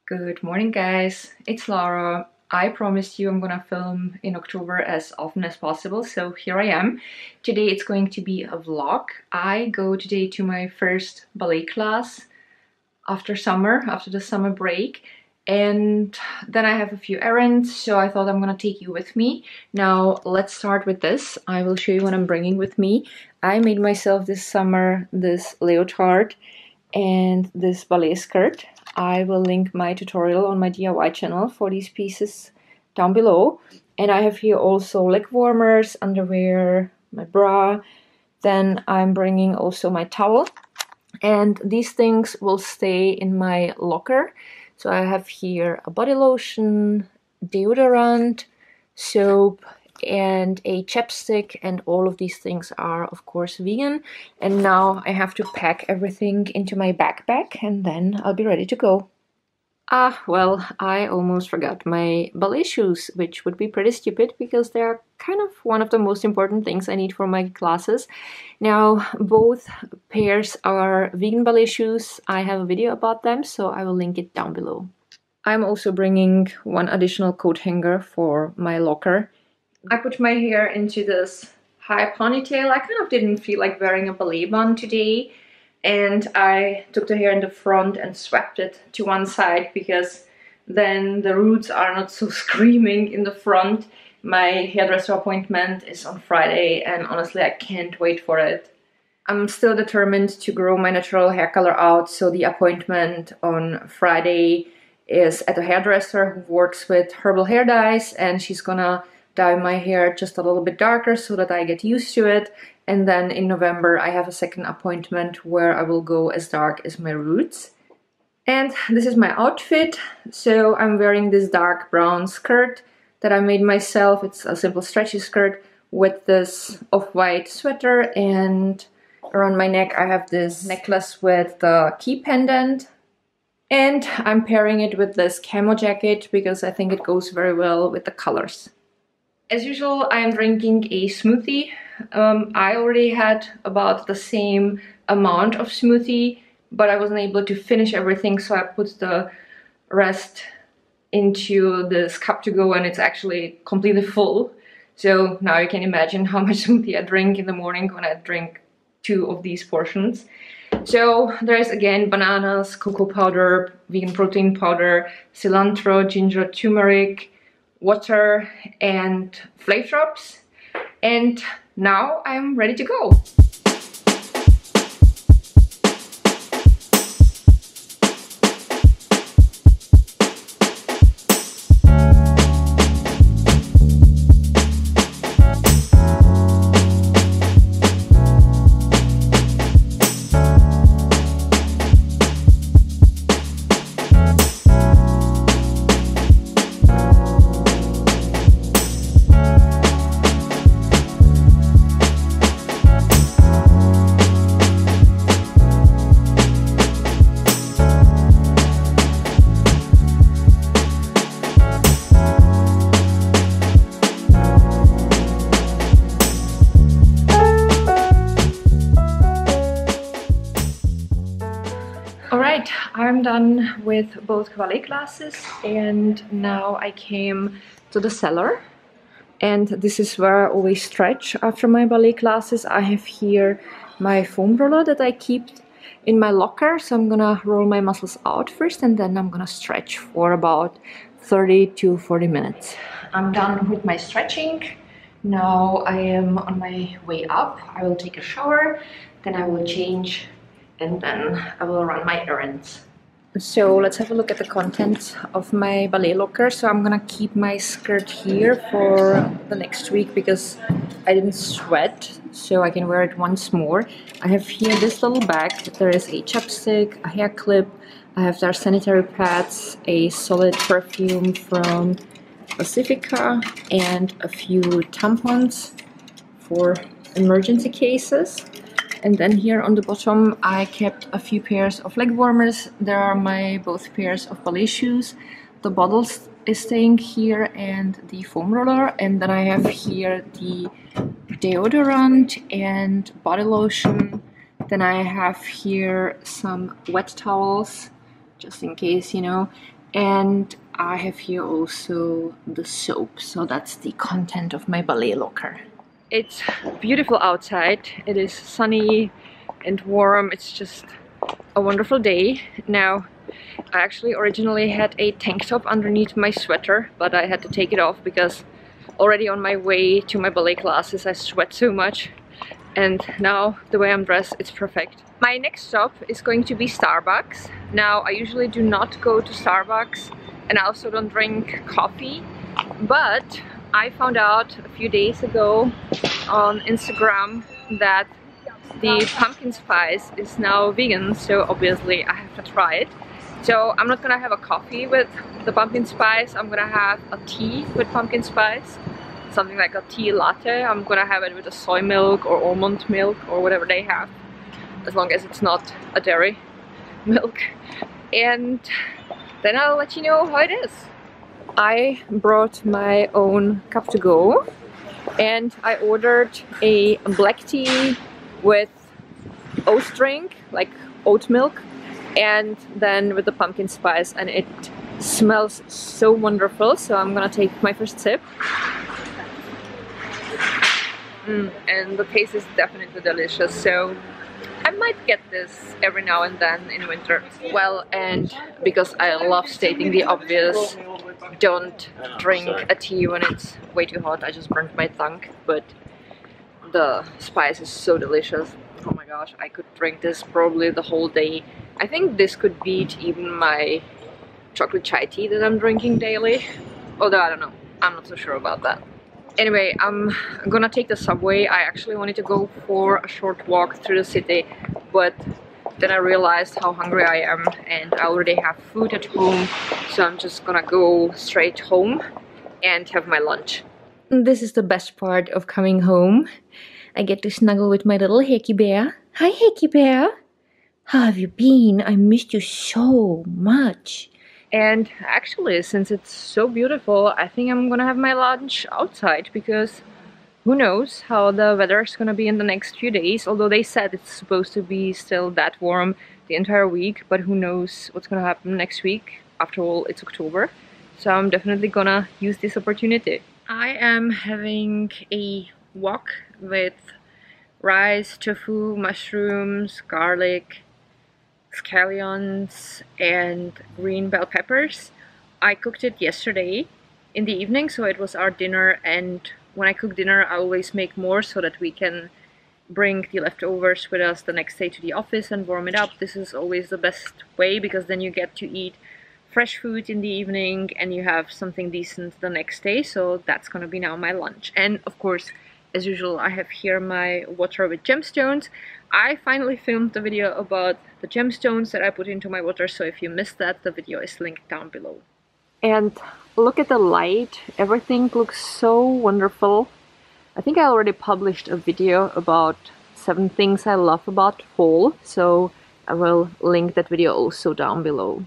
Good morning, guys. It's Lara. I promised you I'm gonna film in October as often as possible, so here I am. Today it's going to be a vlog. I go today to my first ballet class after the summer break, and then I have a few errands, so I thought I'm gonna take you with me. Now let's start with this. I will show you what I'm bringing with me. I made myself this summer this leotard and this ballet skirt. I will link my tutorial on my DIY channel for these pieces down below. And I have here also leg warmers, underwear, my bra. Then I'm bringing also my towel. And these things will stay in my locker. So I have here a body lotion, deodorant, soap, and a chapstick, and all of these things are of course vegan. And now I have to pack everything into my backpack and then I'll be ready to go. Well, I almost forgot my ballet shoes, which would be pretty stupid because they're kind of one of the most important things I need for my classes. Now, both pairs are vegan ballet shoes. I have a video about them, so I will link it down below. I'm also bringing one additional coat hanger for my locker. I put my hair into this high ponytail. I kind of didn't feel like wearing a ballet bun today, and I took the hair in the front and swept it to one side because then the roots are not so screaming in the front. My hairdresser appointment is on Friday and honestly I can't wait for it. I'm still determined to grow my natural hair color out, so the appointment on Friday is at a hairdresser who works with herbal hair dyes, and she's gonna dye my hair just a little bit darker so that I get used to it. And then in November I have a second appointment where I will go as dark as my roots. And this is my outfit. So I'm wearing this dark brown skirt that I made myself. It's a simple stretchy skirt with this off-white sweater, and around my neck I have this necklace with the key pendant. And I'm pairing it with this camo jacket because I think it goes very well with the colors. As usual, I am drinking a smoothie. I already had about the same amount of smoothie, but I wasn't able to finish everything, so I put the rest into this cup to go, and it's actually completely full. So now you can imagine how much smoothie I drink in the morning when I drink 2 of these portions. So there's again bananas, cocoa powder, vegan protein powder, cilantro, ginger, turmeric, water, and flavor drops. And now I'm ready to go. Alright, I'm done with both ballet classes, and now I came to the cellar, and this is where I always stretch after my ballet classes. I have here my foam roller that I keep in my locker, so I'm gonna roll my muscles out first and then I'm gonna stretch for about 30 to 40 minutes. I'm done with my stretching. Now I am on my way up. I will take a shower, then I will change, and then I will run my errands. So let's have a look at the contents of my ballet locker. So I'm gonna keep my skirt here for the next week because I didn't sweat, so I can wear it once more. I have here this little bag. There is a chapstick, a hair clip, I have there sanitary pads, a solid perfume from Pacifica, and a few tampons for emergency cases. And then here on the bottom I kept a few pairs of leg warmers. There are my both pairs of ballet shoes. The bottle is staying here and the foam roller. And then I have here the deodorant and body lotion. Then I have here some wet towels just in case, you know. And I have here also the soap, so that's the content of my ballet locker. It's beautiful outside. It is sunny and warm. It's just a wonderful day. Now, I actually originally had a tank top underneath my sweater, but I had to take it off because already on my way to my ballet classes I sweat so much, and now the way I'm dressed, it's perfect. My next stop is going to be Starbucks. Now, I usually do not go to Starbucks and I also don't drink coffee, but I found out a few days ago on Instagram that the pumpkin spice is now vegan, so obviously I have to try it. So I'm not gonna have a coffee with the pumpkin spice, I'm gonna have a tea with pumpkin spice, something like a tea latte. I'm gonna have it with a soy milk or almond milk or whatever they have, as long as it's not a dairy milk. And then I'll let you know how it is. I brought my own cup to go and I ordered a black tea with oat drink, like oat milk, and then with the pumpkin spice, and it smells so wonderful. So I'm gonna take my first sip. And the taste is definitely delicious, so I might get this every now and then in winter. Well, and because I love stating the obvious, don't drink a tea when it's way too hot. I just burnt my tongue, but the spice is so delicious. Oh my gosh, I could drink this probably the whole day. I think this could beat even my chocolate chai tea that I'm drinking daily. Although I don't know, I'm not so sure about that. Anyway, I'm gonna take the subway. I actually wanted to go for a short walk through the city, but then I realized how hungry I am and I already have food at home, so I'm just gonna go straight home and have my lunch. This is the best part of coming home. I get to snuggle with my little Hickey bear. Hi, Hickey bear. How have you been? I missed you so much. And actually, since it's so beautiful, I think I'm gonna have my lunch outside, because who knows how the weather is gonna be in the next few days. Although they said it's supposed to be still that warm the entire week, but who knows what's gonna happen next week. After all, it's October, so I'm definitely gonna use this opportunity. I am having a wok with rice, tofu, mushrooms, garlic, scallions and green bell peppers. I cooked it yesterday in the evening, so it was our dinner, and when I cook dinner I always make more so that we can bring the leftovers with us the next day to the office and warm it up. This is always the best way, because then you get to eat fresh food in the evening and you have something decent the next day. So that's gonna be now my lunch. And of course, as usual, I have here my water with gemstones. I finally filmed the video about the gemstones that I put into my water, so if you missed that, the video is linked down below. And look at the light, everything looks so wonderful. I think I already published a video about 7 things I love about fall, so I will link that video also down below.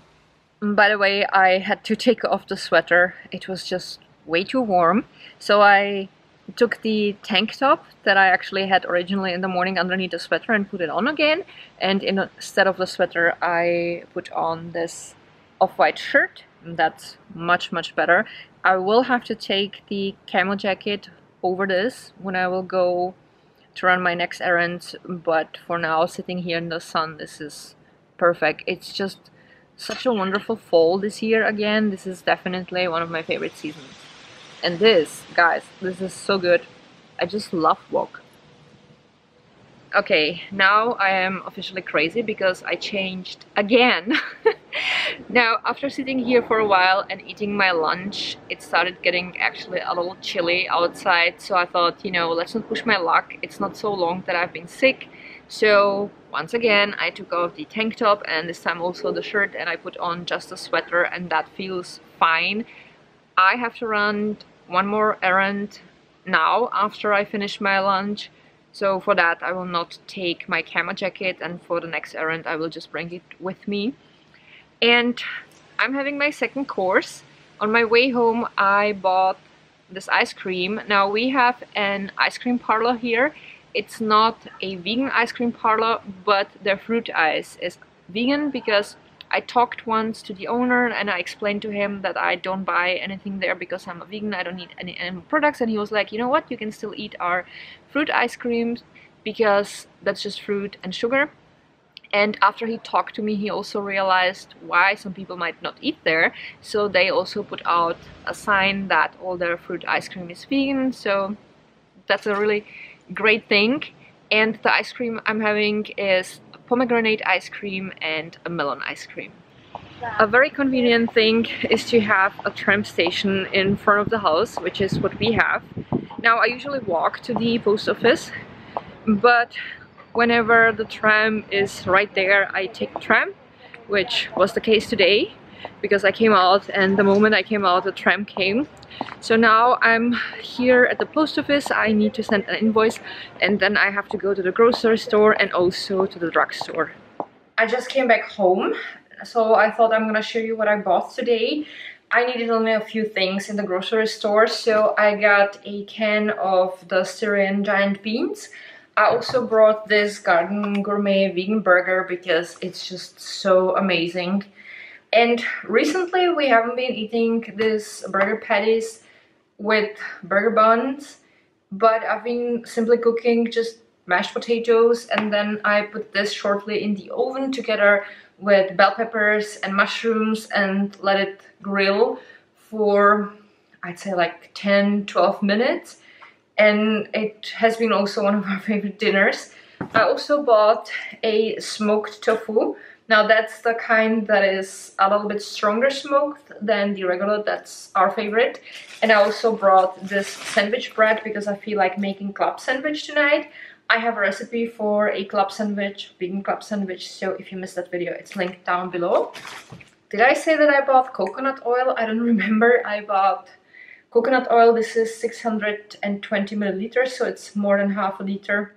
By the way, I had to take off the sweater, it was just way too warm, so I took the tank top that I actually had originally in the morning underneath the sweater and put it on again, and instead of the sweater I put on this off-white shirt. That's much better. I will have to take the camo jacket over this when I will go to run my next errands, but for now, sitting here in the sun, this is perfect. It's just such a wonderful fall this year again. This is definitely one of my favorite seasons. And this, guys, this is so good. I just love wok. Okay, now I am officially crazy because I changed again. Now, after sitting here for a while and eating my lunch, it started getting actually a little chilly outside, so I thought, you know, let's not push my luck. It's not so long that I've been sick. So once again, I took off the tank top and this time also the shirt, and I put on just a sweater, and that feels fine. I have to run one more errand now after I finish my lunch, so for that I will not take my camo jacket, and for the next errand I will just bring it with me. And I'm having my second course. On my way home I bought this ice cream. Now we have an ice cream parlor here. It's not a vegan ice cream parlor, but their fruit ice is vegan, because I talked once to the owner and I explained to him that I don't buy anything there because I'm a vegan, I don't need any animal products, and he was like, you know what, you can still eat our fruit ice creams because that's just fruit and sugar. And after he talked to me, he also realized why some people might not eat there. So they also put out a sign that all their fruit ice cream is vegan. So that's a really great thing. And the ice cream I'm having is a pomegranate ice cream and a melon ice cream. A very convenient thing is to have a tram station in front of the house, which is what we have. Now I usually walk to the post office, but whenever the tram is right there, I take the tram, which was the case today because I came out, and the moment I came out the tram came. So now I'm here at the post office. I need to send an invoice and then I have to go to the grocery store and also to the drugstore. I just came back home, so I thought I'm gonna show you what I bought today. I needed only a few things in the grocery store, so I got a can of the Syrian giant beans. I also brought this Garden Gourmet vegan burger because it's just so amazing. And recently we haven't been eating this burger patties with burger buns, but I've been simply cooking just mashed potatoes, and then I put this shortly in the oven together with bell peppers and mushrooms and let it grill for, I'd say, like 10-12 minutes. And it has been also one of our favorite dinners. I also bought a smoked tofu. Now that's the kind that is a little bit stronger smoked than the regular, that's our favorite. And I also brought this sandwich bread because I feel like making club sandwich tonight. I have a recipe for a club sandwich, vegan club sandwich, so if you missed that video, it's linked down below. Did I say that I bought coconut oil? I don't remember. I bought coconut oil. This is 620 milliliters, so it's more than half a liter.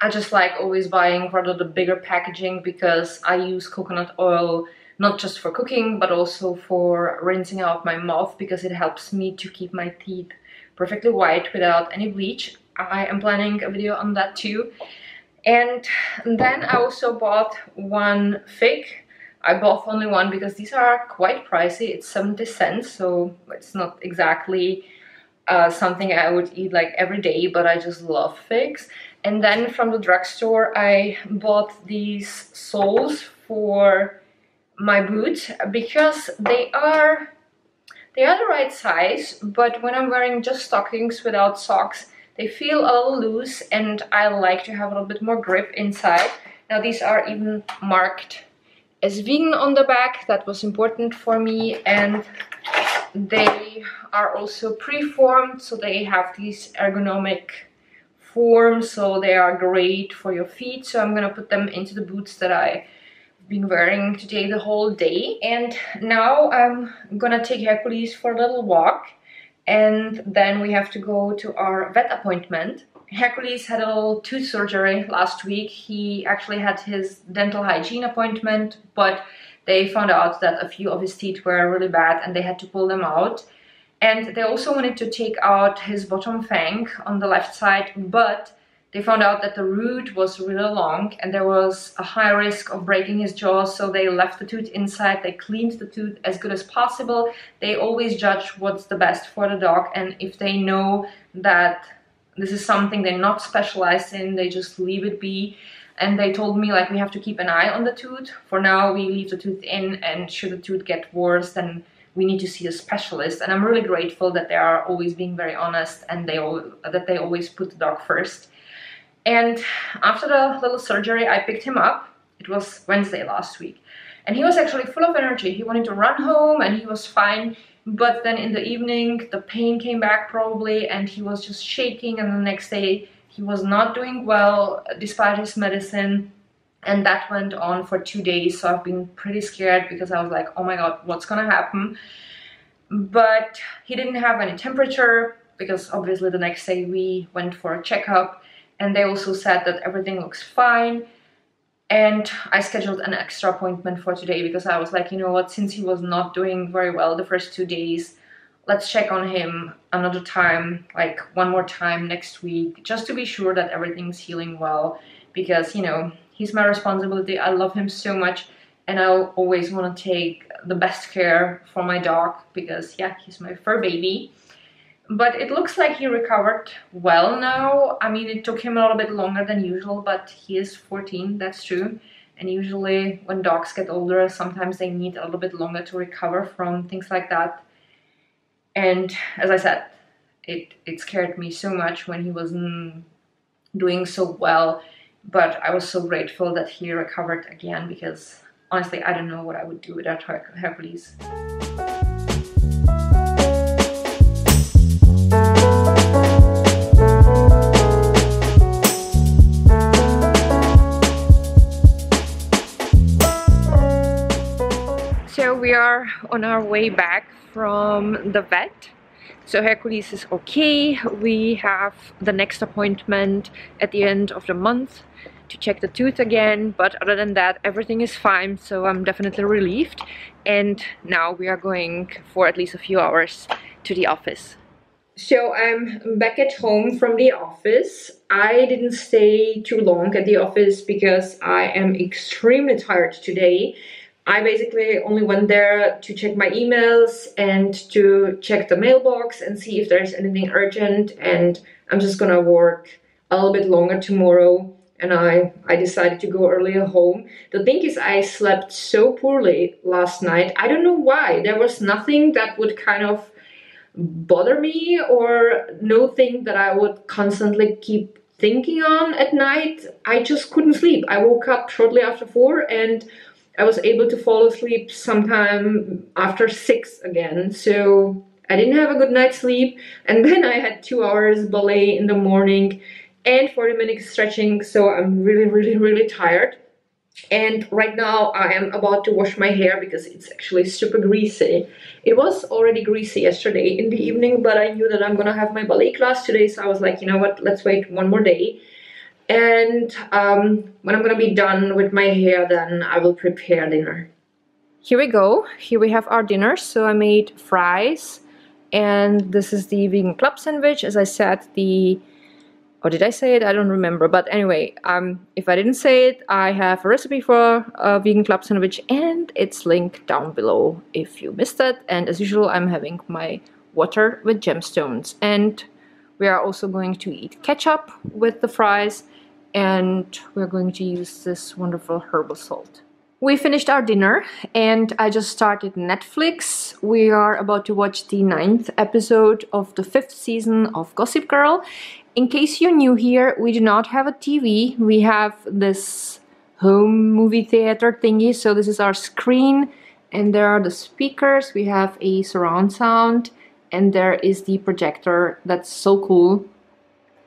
I just like always buying rather the bigger packaging because I use coconut oil not just for cooking but also for rinsing out my mouth because it helps me to keep my teeth perfectly white without any bleach. I am planning a video on that too. And then I also bought one fig. I bought only one because these are quite pricey. It's 70 cents, so it's not exactly something I would eat like every day, but I just love figs. And then from the drugstore I bought these soles for my boots because they are the right size, but when I'm wearing just stockings without socks, they feel a little loose and I like to have a little bit more grip inside. Now these are even marked as vegan on the back. That was important for me, and they are also pre-formed, so they have these ergonomic forms, so they are great for your feet. So I'm gonna put them into the boots that I've been wearing today the whole day. And now I'm gonna take Hercules for a little walk, and then we have to go to our vet appointment. Hercules had a little tooth surgery last week. He actually had his dental hygiene appointment, but they found out that a few of his teeth were really bad and they had to pull them out. And they also wanted to take out his bottom fang on the left side, but they found out that the root was really long and there was a high risk of breaking his jaw, so they left the tooth inside. They cleaned the tooth as good as possible. They always judge what's the best for the dog, and if they know that this is something they're not specialized in, they just leave it be. And they told me, like, we have to keep an eye on the tooth. For now, we leave the tooth in, and should the tooth get worse, then we need to see a specialist. And I'm really grateful that they are always being very honest and that they always put the dog first. And after the little surgery, I picked him up. It was Wednesday last week. And he was actually full of energy. He wanted to run home and he was fine. But then in the evening, the pain came back probably and he was just shaking. And the next day, he was not doing well despite his medicine. And that went on for 2 days. So I've been pretty scared because I was like, oh my God, what's gonna happen? But he didn't have any temperature because obviously the next day we went for a checkup. And they also said that everything looks fine. And I scheduled an extra appointment for today because I was like, you know what, since he was not doing very well the first 2 days, let's check on him another time, like one more time next week, just to be sure that everything's healing well. Because, you know, he's my responsibility. I love him so much and I always want to take the best care for my dog because yeah, he's my fur baby. But it looks like he recovered well now. I mean, it took him a little bit longer than usual, but he is 14, that's true. And usually when dogs get older, sometimes they need a little bit longer to recover from things like that. And as I said, it scared me so much when he wasn't doing so well. But I was so grateful that he recovered again, because honestly, I don't know what I would do without Hercules. So we are on our way back from the vet. So Hercules is okay. We have the next appointment at the end of the month to check the tooth again, but other than that everything is fine, so I'm definitely relieved. And now we are going for at least a few hours to the office. So I'm back at home from the office. I didn't stay too long at the office because I am extremely tired today. I basically only went there to check my emails and to check the mailbox and see if there's anything urgent, and I'm just gonna work a little bit longer tomorrow, and I decided to go earlier home. The thing is, I slept so poorly last night. I don't know why. There was nothing that would kind of bother me, or nothing that I would constantly keep thinking on at night. I just couldn't sleep. I woke up shortly after 4 and I was able to fall asleep sometime after 6 again, so I didn't have a good night's sleep. And then I had 2 hours ballet in the morning and 40 minutes stretching, so I'm really tired. And right now I am about to wash my hair because it's actually super greasy. It was already greasy yesterday in the evening, but I knew that I'm gonna have my ballet class today, so I was like, you know what, let's wait one more day. And when I'm gonna be done with my hair, then I will prepare dinner. Here we go. Here we have our dinner. So I made fries, and this is the vegan club sandwich. As I said, or did I say it? I don't remember. But anyway, if I didn't say it, I have a recipe for a vegan club sandwich, and it's linked down below if you missed it. And as usual, I'm having my water with gemstones. And we are also going to eat ketchup with the fries. And we're going to use this wonderful herbal salt. We finished our dinner and I just started Netflix. We are about to watch the 9th episode of the 5th season of Gossip Girl. In case you're new here, we do not have a TV. We have this home movie theater thingy. So this is our screen and there are the speakers. We have a surround sound and there is the projector. That's so cool.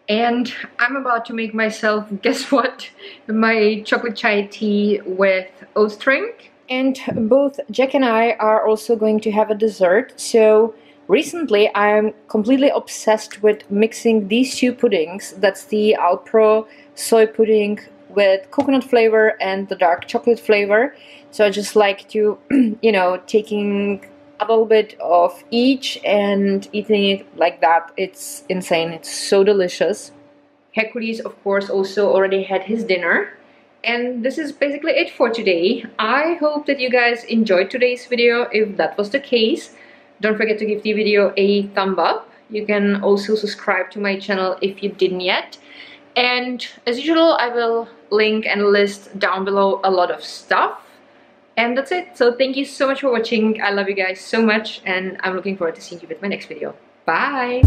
And I'm about to make myself, guess what, my chocolate chai tea with oat drink. And both Jack and I are also going to have a dessert. So recently I'm completely obsessed with mixing these two puddings. That's the Alpro soy pudding with coconut flavor and the dark chocolate flavor. So I just like to, you know, taking a little bit of each and eating it like that. It's insane. It's so delicious. Hercules, of course, also already had his dinner. And this is basically it for today. I hope that you guys enjoyed today's video. If that was the case, don't forget to give the video a thumb up. You can also subscribe to my channel if you didn't yet. And as usual, I will link and list down below a lot of stuff. And that's it. So thank you so much for watching. I love you guys so much and I'm looking forward to seeing you with my next video. Bye!